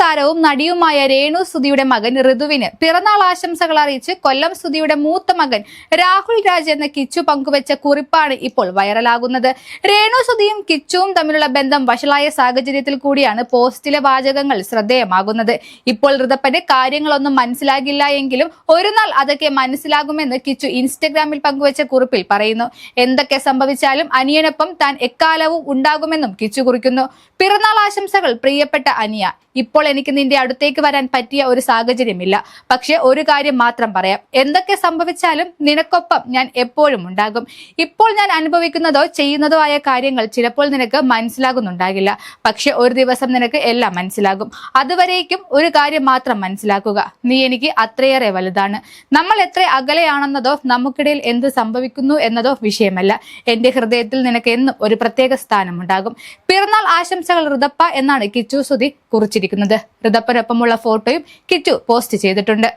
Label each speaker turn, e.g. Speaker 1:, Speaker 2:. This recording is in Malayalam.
Speaker 1: താരവും നടിയുമായ രേണു സുധിയുടെ മകൻ ഋതുവിന് പിറന്നാൾ ആശംസകൾ അറിയിച്ച് കൊല്ലം സുധിയുടെ മൂത്ത മകൻ രാഹുൽ രാജ് എന്ന കിച്ചു പങ്കുവച്ച കുറിപ്പാണ് ഇപ്പോൾ വൈറലാകുന്നത്. രേണു സുധിയും കിച്ചുവും തമ്മിലുള്ള ബന്ധം വഷളായ സാഹചര്യത്തിൽ കൂടിയാണ് പോസ്റ്റിലെ വാചകങ്ങൾ ശ്രദ്ധേയമാകുന്നത്. ഇപ്പോൾ ഋതപ്പന് കാര്യങ്ങളൊന്നും മനസ്സിലാകില്ല എങ്കിലും ഒരു നാൾ അതൊക്കെ മനസ്സിലാകുമെന്ന് കിച്ചു ഇൻസ്റ്റഗ്രാമിൽ പങ്കുവച്ച കുറിപ്പിൽ പറയുന്നു. എന്തൊക്കെ സംഭവിച്ചാലും അനിയനൊപ്പം താൻ എക്കാലവും ഉണ്ടാകുമെന്നും കിച്ചു കുറിക്കുന്നു. പിറന്നാൾ ആശംസകൾ പ്രിയപ്പെട്ട അനിയ. ഇപ്പോൾ എനിക്ക് നിന്റെ അടുത്തേക്ക് വരാൻ പറ്റിയ ഒരു സാഹചര്യമില്ല. പക്ഷെ ഒരു കാര്യം മാത്രം പറയാം, എന്തൊക്കെ സംഭവിച്ചാലും നിനക്കൊപ്പം ഞാൻ എപ്പോഴും ഉണ്ടാകും. ഇപ്പോൾ ഞാൻ അനുഭവിക്കുന്നതോ ചെയ്യുന്നതോ ആയ കാര്യങ്ങൾ ചിലപ്പോൾ നിനക്ക് മനസ്സിലാകുന്നുണ്ടാകില്ല. പക്ഷെ ഒരു ദിവസം നിനക്ക് എല്ലാം മനസ്സിലാകും. അതുവരേക്കും ഒരു കാര്യം മാത്രം മനസ്സിലാക്കുക, നീ എനിക്ക് അത്രയേറെ വലുതാണ്. നമ്മൾ എത്ര അകലെയാണെന്നതോ നമുക്കിടയിൽ എന്ത് സംഭവിക്കുന്നു എന്നതോ വിഷയമല്ല. എന്റെ ഹൃദയത്തിൽ നിനക്ക് എന്നും ഒരു പ്രത്യേക സ്ഥാനമുണ്ടാകും. പിറന്നാൾ ആശംസകൾ ഋതപ്പ എന്നാണ് കിച്ചു സുധി കുറിച്ചിരിക്കുന്നത്. ഋതപ്പനൊപ്പമുള്ള ഫോട്ടോയും കിച്ചു പോസ്റ്റ് ചെയ്തിട്ടുണ്ട്.